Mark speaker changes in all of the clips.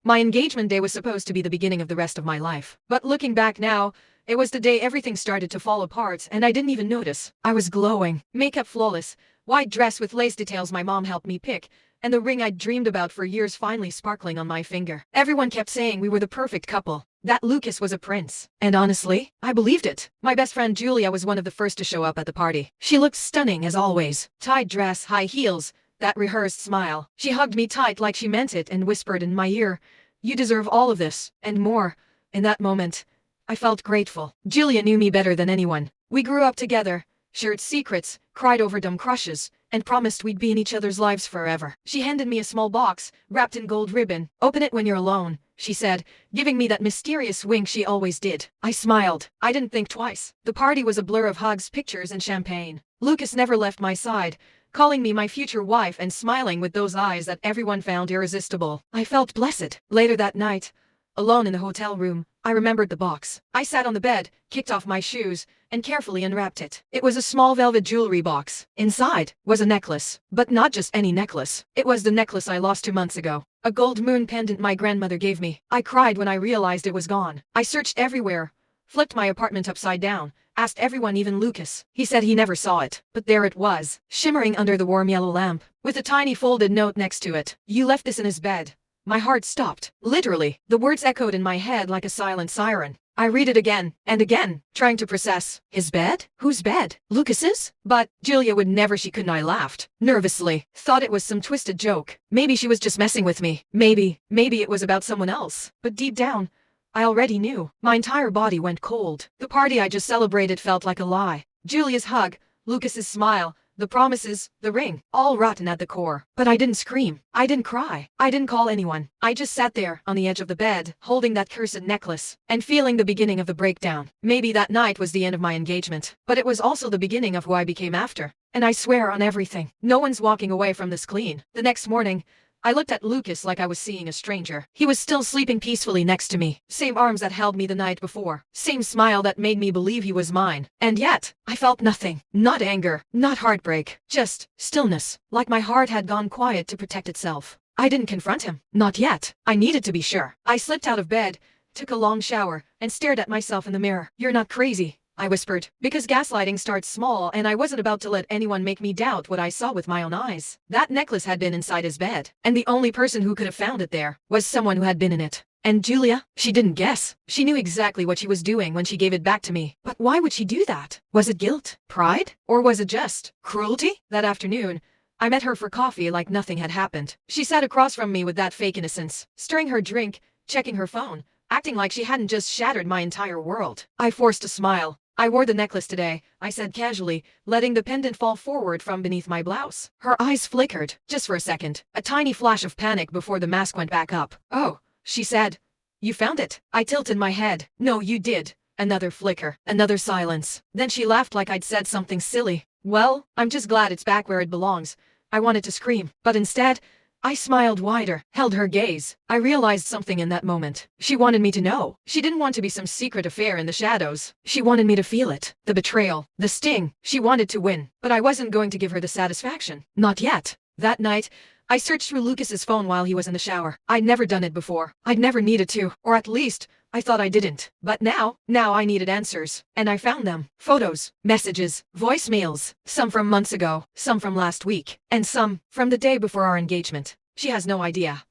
Speaker 1: My engagement day was supposed to be the beginning of the rest of my life. But looking back now, it was the day everything started to fall apart and I didn't even notice. I was glowing, makeup flawless, white dress with lace details my mom helped me pick, and the ring I'd dreamed about for years finally sparkling on my finger. Everyone kept saying we were the perfect couple, that Lucas was a prince. And honestly, I believed it. My best friend Julia was one of the first to show up at the party. She looked stunning as always. Tight dress, high heels, that rehearsed smile. She hugged me tight like she meant it and whispered in my ear, "You deserve all of this, and more." In that moment, I felt grateful. Julia knew me better than anyone. We grew up together, shared secrets, cried over dumb crushes, and promised we'd be in each other's lives forever. She handed me a small box, wrapped in gold ribbon. "Open it when you're alone," she said, giving me that mysterious wink she always did. I smiled. I didn't think twice. The party was a blur of hugs, pictures, and champagne. Lucas never left my side, calling me my future wife and smiling with those eyes that everyone found irresistible. I felt blessed. Later that night, alone in the hotel room, I remembered the box. I sat on the bed, kicked off my shoes, and carefully unwrapped it. It was a small velvet jewelry box. Inside was a necklace. But not just any necklace. It was the necklace I lost 2 months ago. A gold moon pendant my grandmother gave me. I cried when I realized it was gone. I searched everywhere, flipped my apartment upside down, asked everyone, even Lucas. He said he never saw it. But there it was, shimmering under the warm yellow lamp, with a tiny folded note next to it. "You left this in his bed." My heart stopped. Literally, the words echoed in my head like a silent siren. I read it again and again, trying to process. His bed? Whose bed? Lucas's? But Julia would never. She couldn't. I laughed nervously, thought it was some twisted joke. Maybe she was just messing with me. Maybe it was about someone else. But deep down, I already knew. My entire body went cold. The party I just celebrated felt like a lie. Julia's hug, Lucas's smile, the promises, the ring, all rotten at the core. But I didn't scream. I didn't cry. I didn't call anyone. I just sat there, on the edge of the bed, holding that cursed necklace, and feeling the beginning of the breakdown. Maybe that night was the end of my engagement, but it was also the beginning of who I became after. And I swear on everything, no one's walking away from this clean. The next morning, I looked at Lucas like I was seeing a stranger. He was still sleeping peacefully next to me. Same arms that held me the night before. Same smile that made me believe he was mine. And yet, I felt nothing. Not anger, not heartbreak. Just stillness, like my heart had gone quiet to protect itself. I didn't confront him. Not yet. I needed to be sure. I slipped out of bed, took a long shower, and stared at myself in the mirror. "You're not crazy," I whispered, because gaslighting starts small and I wasn't about to let anyone make me doubt what I saw with my own eyes. That necklace had been inside his bed, and the only person who could have found it there was someone who had been in it. And Julia? She didn't guess. She knew exactly what she was doing when she gave it back to me. But why would she do that? Was it guilt? Pride? Or was it just cruelty? That afternoon, I met her for coffee like nothing had happened. She sat across from me with that fake innocence, stirring her drink, checking her phone, acting like she hadn't just shattered my entire world. I forced a smile. "I wore the necklace today," I said casually, letting the pendant fall forward from beneath my blouse. Her eyes flickered, just for a second, a tiny flash of panic before the mask went back up. "Oh," she said. "You found it?" I tilted my head. "No, you did." Another flicker, another silence. Then she laughed like I'd said something silly. "Well, I'm just glad it's back where it belongs." I wanted to scream, but instead, I smiled wider, held her gaze. I realized something in that moment. She wanted me to know. She didn't want to be some secret affair in the shadows. She wanted me to feel it. The betrayal, the sting. She wanted to win, but I wasn't going to give her the satisfaction. Not yet. That night, I searched through Lucas's phone while he was in the shower. I'd never done it before. I'd never needed to, or at least, I thought I didn't. But now I needed answers. And I found them. Photos, messages, voicemails. Some from months ago, some from last week, and some from the day before our engagement. "She has no idea.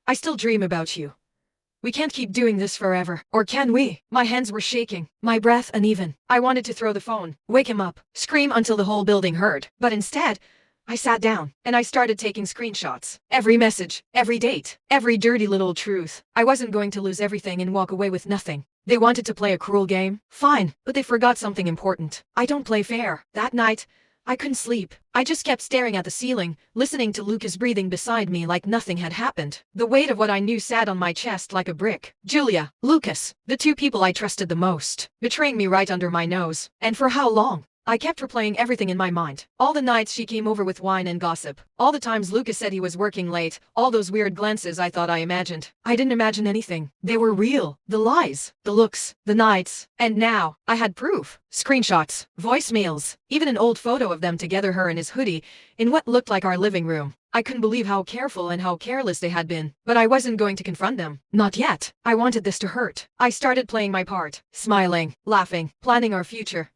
Speaker 1: I still dream about you. We can't keep doing this forever. Or can we?" My hands were shaking, my breath uneven. I wanted to throw the phone, wake him up, scream until the whole building heard. But instead, I sat down, and I started taking screenshots. Every message, every date, every dirty little truth. I wasn't going to lose everything and walk away with nothing. They wanted to play a cruel game? Fine, but they forgot something important. I don't play fair. That night, I couldn't sleep. I just kept staring at the ceiling, listening to Lucas breathing beside me like nothing had happened. The weight of what I knew sat on my chest like a brick. Julia, Lucas, the two people I trusted the most, betraying me right under my nose. And for how long? I kept replaying everything in my mind. All the nights she came over with wine and gossip. All the times Lucas said he was working late. All those weird glances I thought I imagined. I didn't imagine anything. They were real. The lies, the looks, the nights. And now, I had proof. Screenshots, voicemails, even an old photo of them together, her in his hoodie, in what looked like our living room. I couldn't believe how careful and how careless they had been. But I wasn't going to confront them. Not yet. I wanted this to hurt. I started playing my part, smiling, laughing, planning our future.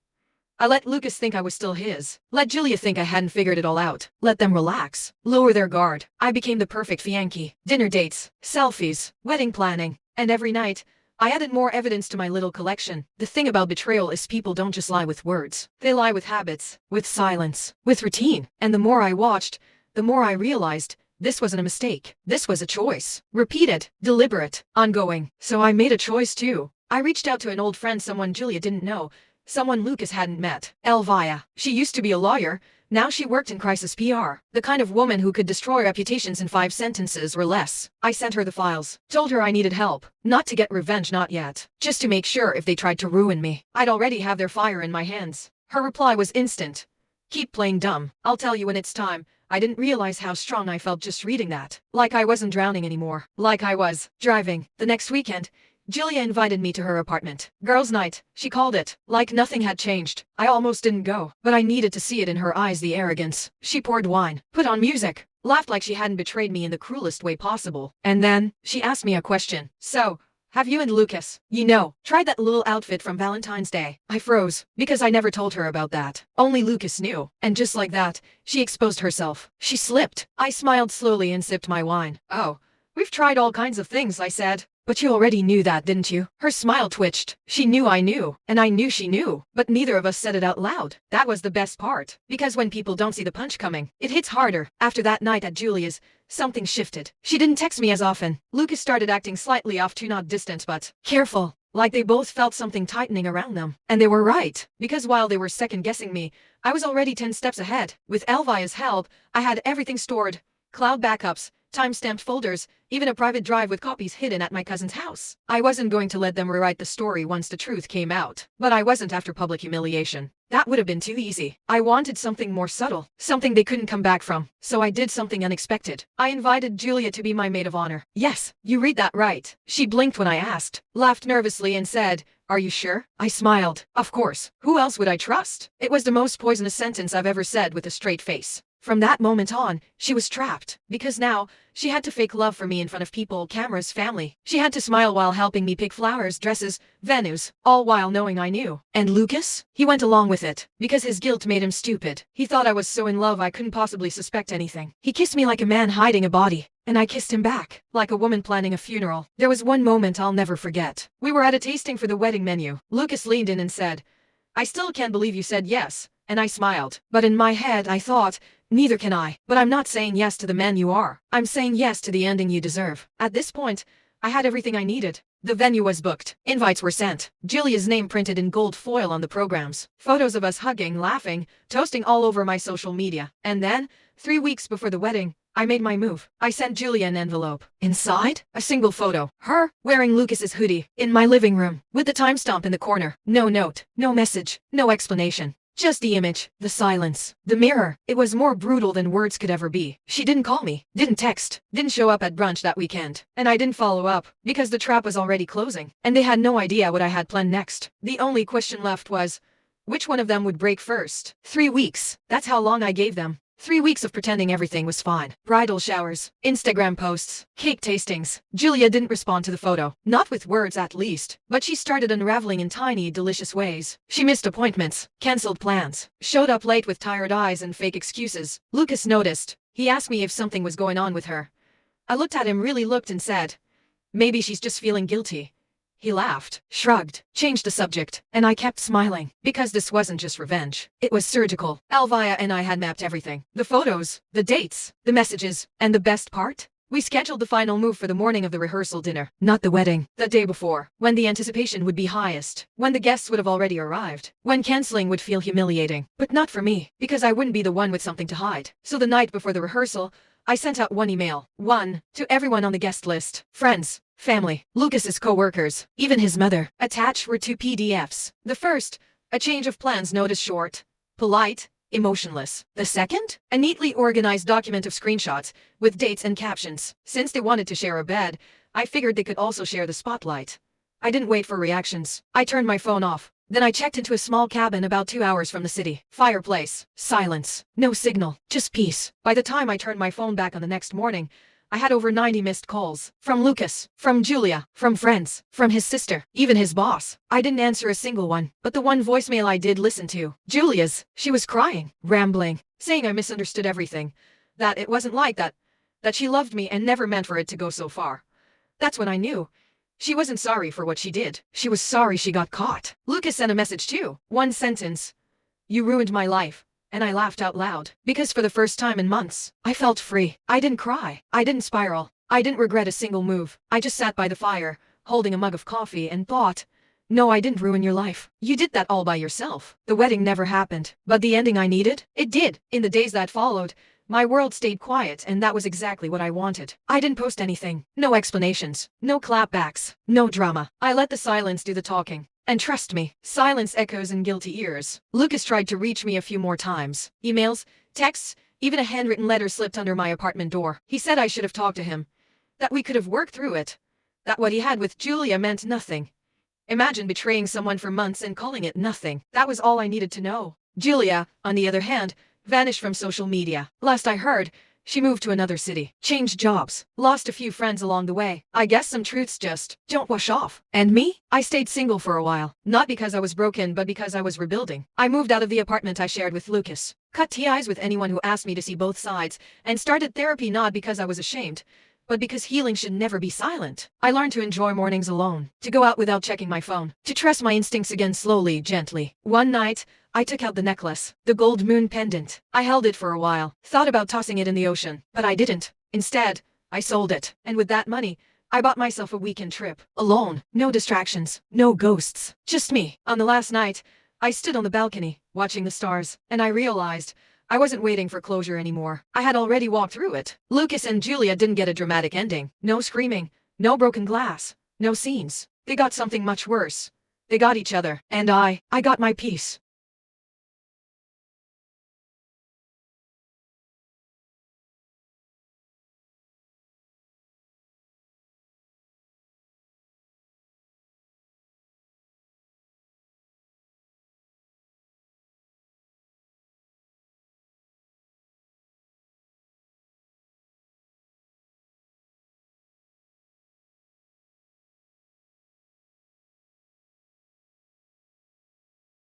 Speaker 1: I let Lucas think I was still his. Let Julia think I hadn't figured it all out. Let them relax, lower their guard. I became the perfect fiancé. Dinner dates, selfies, wedding planning, and every night, I added more evidence to my little collection. The thing about betrayal is people don't just lie with words. They lie with habits, with silence, with routine. And the more I watched, the more I realized this wasn't a mistake. This was a choice. Repeated, deliberate, ongoing. So I made a choice too. I reached out to an old friend, someone Julia didn't know, someone Lucas hadn't met. Elvia. She used to be a lawyer. Now she worked in crisis PR. The kind of woman who could destroy reputations in 5 sentences or less. I sent her the files. Told her I needed help. Not to get revenge, not yet. Just to make sure if they tried to ruin me, I'd already have their fire in my hands. Her reply was instant. Keep playing dumb. I'll tell you when it's time. I didn't realize how strong I felt just reading that. Like I wasn't drowning anymore. Like I was driving. The next weekend, Julia invited me to her apartment. Girls' night, she called it. Like nothing had changed. I almost didn't go, but I needed to see it in her eyes, the arrogance. She poured wine, put on music, laughed like she hadn't betrayed me in the cruelest way possible. And then, she asked me a question. So, have you and Lucas, tried that little outfit from Valentine's Day? I froze, because I never told her about that. Only Lucas knew. And just like that, she exposed herself. She slipped. I smiled slowly and sipped my wine. Oh, we've tried all kinds of things, I said. But you already knew that, didn't you? Her smile twitched. She knew I knew, and I knew she knew. But neither of us said it out loud. That was the best part. Because when people don't see the punch coming, it hits harder. After that night at Julia's, something shifted. She didn't text me as often. Lucas started acting slightly off, too, not distant but careful. Like they both felt something tightening around them. And they were right. Because while they were second-guessing me, I was already 10 steps ahead. With Elvia's help, I had everything stored. Cloud backups, time-stamped folders, even a private drive with copies hidden at my cousin's house. I wasn't going to let them rewrite the story once the truth came out. But I wasn't after public humiliation. That would have been too easy. I wanted something more subtle, something they couldn't come back from. So I did something unexpected. I invited Julia to be my maid of honor. Yes, you read that right. She blinked when I asked, laughed nervously and said, "Are you sure?" I smiled. Of course. Who else would I trust? It was the most poisonous sentence I've ever said with a straight face. From that moment on, she was trapped. Because now, she had to fake love for me in front of people, cameras, family. She had to smile while helping me pick flowers, dresses, venues, all while knowing I knew. And Lucas? He went along with it. Because his guilt made him stupid. He thought I was so in love I couldn't possibly suspect anything. He kissed me like a man hiding a body. And I kissed him back, like a woman planning a funeral. There was one moment I'll never forget. We were at a tasting for the wedding menu. Lucas leaned in and said, "I still can't believe you said yes." And I smiled. But in my head I thought, neither can I. But I'm not saying yes to the man you are. I'm saying yes to the ending you deserve. At this point, I had everything I needed. The venue was booked. Invites were sent. Julia's name printed in gold foil on the programs. Photos of us hugging, laughing, toasting all over my social media. And then, 3 weeks before the wedding, I made my move. I sent Julia an envelope. Inside, a single photo. Her, wearing Lucas's hoodie, in my living room, with the timestamp in the corner. No note, no message, no explanation. Just the image, the silence, the mirror. It was more brutal than words could ever be. She didn't call me, didn't text, didn't show up at brunch that weekend. And I didn't follow up, because the trap was already closing. And they had no idea what I had planned next. The only question left was, which one of them would break first? 3 weeks. That's how long I gave them. 3 weeks of pretending everything was fine. Bridal showers, Instagram posts, cake tastings. Julia didn't respond to the photo. Not with words at least. But she started unraveling in tiny, delicious ways. She missed appointments, cancelled plans, showed up late with tired eyes and fake excuses. Lucas noticed. He asked me if something was going on with her. I looked at him, really looked, and said, "Maybe she's just feeling guilty." He laughed, shrugged, changed the subject, and I kept smiling. Because this wasn't just revenge. It was surgical. Elvia and I had mapped everything. The photos, the dates, the messages, and the best part? We scheduled the final move for the morning of the rehearsal dinner. Not the wedding. The day before. When the anticipation would be highest. When the guests would have already arrived. When canceling would feel humiliating. But not for me. Because I wouldn't be the one with something to hide. So the night before the rehearsal, I sent out one email. One, to everyone on the guest list. Friends. Family, Lucas's co-workers, even his mother. Attached were 2 PDFs. The first, a change of plans notice, short, polite, emotionless. The second, a neatly organized document of screenshots with dates and captions. Since they wanted to share a bed, I figured they could also share the spotlight. I didn't wait for reactions. I turned my phone off. Then I checked into a small cabin about 2 hours from the city. Fireplace. Silence. No signal. Just peace. By the time I turned my phone back on the next morning, I had over 90 missed calls. From Lucas, from Julia, from friends, from his sister, even his boss. I didn't answer a single one, but the one voicemail I did listen to, Julia's, she was crying, rambling, saying I misunderstood everything, that it wasn't like that she loved me and never meant for it to go so far. That's when I knew. She wasn't sorry for what she did. She was sorry she got caught. Lucas sent a message too. One sentence. You ruined my life. And I laughed out loud, because for the first time in months, I felt free. I didn't cry. I didn't spiral. I didn't regret a single move. I just sat by the fire, holding a mug of coffee and thought, no, I didn't ruin your life. You did that all by yourself. The wedding never happened, but the ending I needed, it did. In the days that followed, my world stayed quiet, and that was exactly what I wanted. I didn't post anything. No explanations. No clapbacks. No drama. I let the silence do the talking. And trust me, silence echoes in guilty ears. Lucas tried to reach me a few more times. Emails, texts, even a handwritten letter slipped under my apartment door. He said I should have talked to him. That we could have worked through it. That what he had with Julia meant nothing. Imagine betraying someone for months and calling it nothing. That was all I needed to know. Julia, on the other hand, vanished from social media. Last I heard, she moved to another city, changed jobs, lost a few friends along the way. I guess some truths just don't wash off. And me? I stayed single for a while. Not because I was broken, but because I was rebuilding. I moved out of the apartment I shared with Lucas, cut ties with anyone who asked me to see both sides, and started therapy not because I was ashamed, but because healing should never be silent. I learned to enjoy mornings alone, to go out without checking my phone, to trust my instincts again slowly, gently. One night, I took out the necklace, the gold moon pendant. I held it for a while, thought about tossing it in the ocean, but I didn't. Instead, I sold it, and with that money, I bought myself a weekend trip. Alone, no distractions, no ghosts, just me. On the last night, I stood on the balcony, watching the stars, and I realized I wasn't waiting for closure anymore. I had already walked through it. Lucas and Julia didn't get a dramatic ending. No screaming, no broken glass, no scenes. They got something much worse. They got each other, and I got my peace.